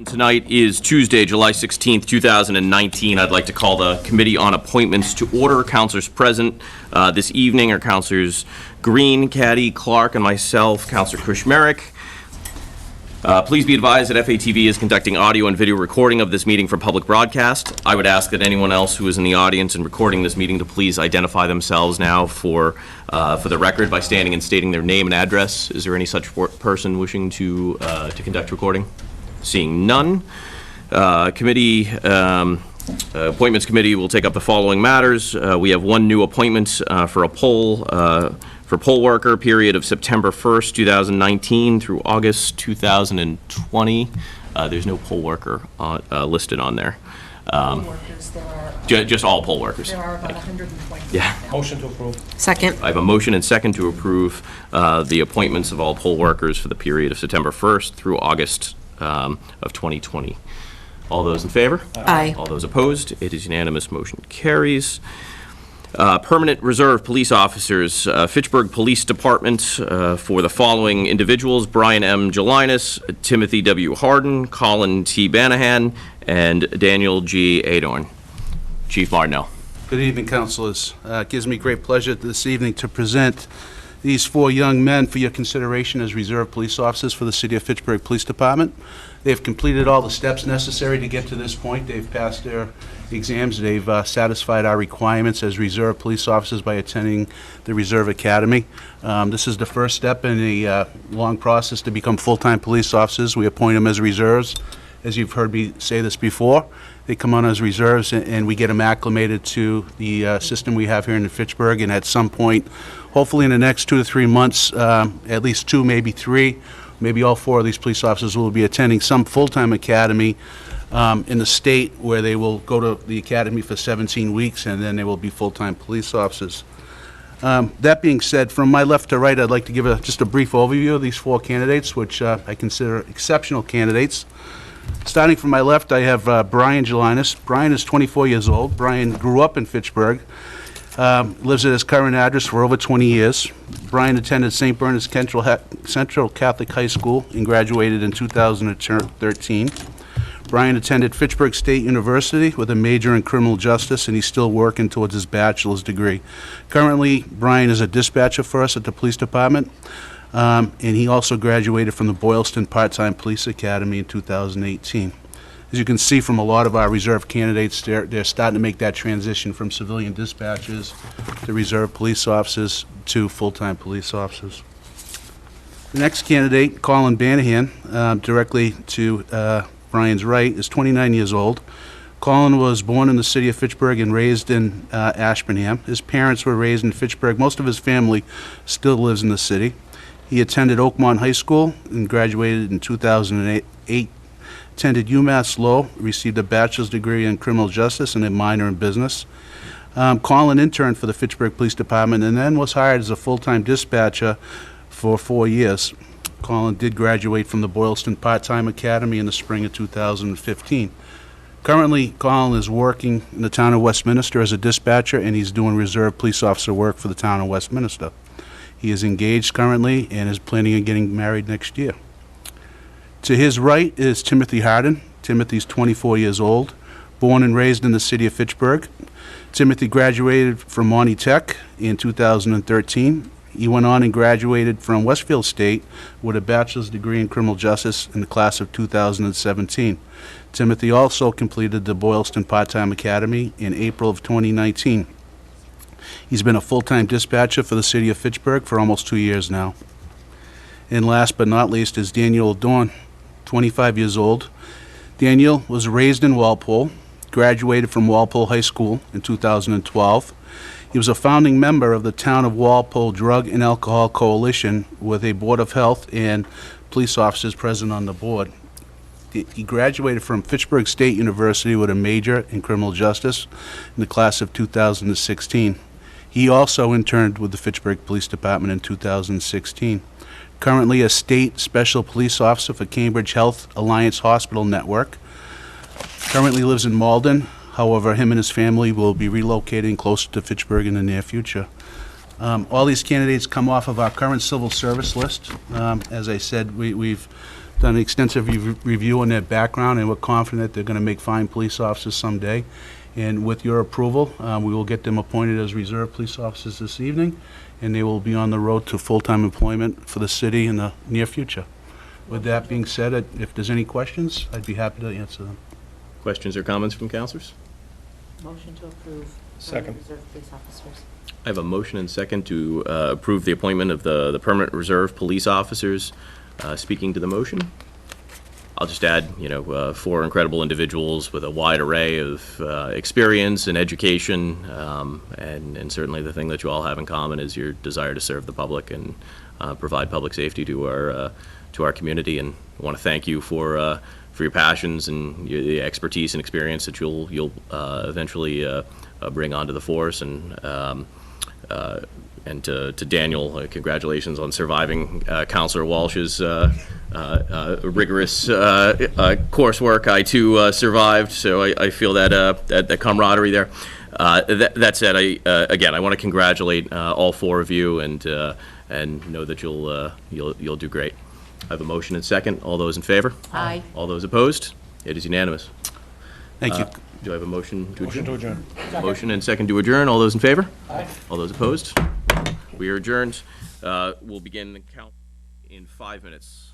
Tonight is Tuesday, July 16th, 2019. I'd like to call the Committee on Appointments to order. Councilors present this evening are Councilors Green, Caddy, Clark, and myself, Councilor Kushmerek. Please be advised that FATV is conducting audio and video recording of this meeting for public broadcast. I would ask that anyone else who is in the audience and recording this meeting to please identify themselves now for the record by standing and stating their name and address. Is there any such person wishing to conduct recording? Seeing none, Appointments Committee will take up the following matters. We have one new appointment for a poll worker, period of September 1st, 2019 through August 2020. There's no poll worker listed on there. Poll workers, there are... Just all poll workers. There are about 120. Yeah. Motion to approve. Second. I have a motion and second to approve the appointments of all poll workers for the period of September 1st through August of 2020. All those in favor? Aye. All those opposed? It is unanimous. Motion carries. Permanent Reserve Police Officers, Fitchburg Police Department, for the following individuals: Brian M. Gelinas, Timothy W. Harden, Colin T. Banahan, and Daniel G. Adorn. Chief Martineau. Good evening, councilors. It gives me great pleasure this evening to present these four young men for your consideration as reserve police officers for the City of Fitchburg Police Department. They've completed all the steps necessary to get to this point. They've passed their exams. They've satisfied our requirements as reserve police officers by attending the Reserve Academy. This is the first step in a long process to become full-time police officers. We appoint them as reserves. As you've heard me say this before, they come on as reserves and we get them acclimated to the system we have here in Fitchburg, and at some point, hopefully in the next 2 to 3 months, at least 2, maybe 3, maybe all 4 of these police officers will be attending some full-time academy in the state, where they will go to the academy for 17 weeks and then they will be full-time police officers. That being said, from my left to right, I'd like to give just a brief overview of these 4 candidates, which I consider exceptional candidates. Starting from my left, I have Brian Gelinas. Brian is 24 years old. Brian grew up in Fitchburg, lives at his current address for over 20 years. Brian attended St. Bernard's Central Catholic High School and graduated in 2013. Brian attended Fitchburg State University with a major in criminal justice, and he's still working towards his bachelor's degree. Currently, Brian is a dispatcher for us at the police department. And he also graduated from the Boylston Part-Time Police Academy in 2018. As you can see from a lot of our reserve candidates, they're starting to make that transition from civilian dispatchers to reserve police officers to full-time police officers. The next candidate, Colin Banahan, directly to Brian's right, is 29 years old. Colin was born in the city of Fitchburg and raised in Ashburnham. His parents were raised in Fitchburg. Most of his family still lives in the city. He attended Oakmont High School and graduated in 2008, attended UMass Lowell, received a bachelor's degree in criminal justice and a minor in business. Colin interned for the Fitchburg Police Department and then was hired as a full-time dispatcher for 4 years. Colin did graduate from the Boylston Part-Time Academy in the spring of 2015. Currently, Colin is working in the town of Westminster as a dispatcher, and he's doing reserve police officer work for the town of Westminster. He is engaged currently and is planning on getting married next year. To his right is Timothy Harden. Timothy's 24 years old, born and raised in the city of Fitchburg. Timothy graduated from Monty Tech in 2013. He went on and graduated from Westfield State with a bachelor's degree in criminal justice in the class of 2017. Timothy also completed the Boylston Part-Time Academy in April of 2019. He's been a full-time dispatcher for the city of Fitchburg for almost 2 years now. And last but not least is Daniel Adorn, 25 years old. Daniel was raised in Walpole, graduated from Walpole High School in 2012. He was a founding member of the Town of Walpole Drug and Alcohol Coalition with a Board of Health and police officers present on the board. He graduated from Fitchburg State University with a major in criminal justice in the class of 2016. He also interned with the Fitchburg Police Department in 2016. Currently a state special police officer for Cambridge Health Alliance Hospital Network. Currently lives in Malden. However, him and his family will be relocating closer to Fitchburg in the near future. All these candidates come off of our current civil service list. As I said, we've done an extensive review on their background, and we're confident they're going to make fine police officers someday. And with your approval, we will get them appointed as reserve police officers this evening, and they will be on the road to full-time employment for the city in the near future. With that being said, if there's any questions, I'd be happy to answer them. Questions or comments from councilors? Motion to approve. Second. Reserve police officers. I have a motion and second to approve the appointment of the permanent reserve police officers. Speaking to the motion, I'll just add, 4 incredible individuals with a wide array of experience and education, and certainly the thing that you all have in common is your desire to serve the public and provide public safety to our community. And I want to thank you for your passions and the expertise and experience that you'll eventually bring onto the force. And to Daniel, congratulations on surviving Counselor Walsh's rigorous coursework. I too survived, so I feel that camaraderie there. That said, I want to congratulate all 4 of you and know that you'll do great. I have a motion and second. All those in favor? Aye. All those opposed? It is unanimous. Thank you. Do I have a motion to adjourn? Motion to adjourn. Motion and second to adjourn. All those in favor? Aye. All those opposed? We are adjourned. We'll begin the count in 5 minutes.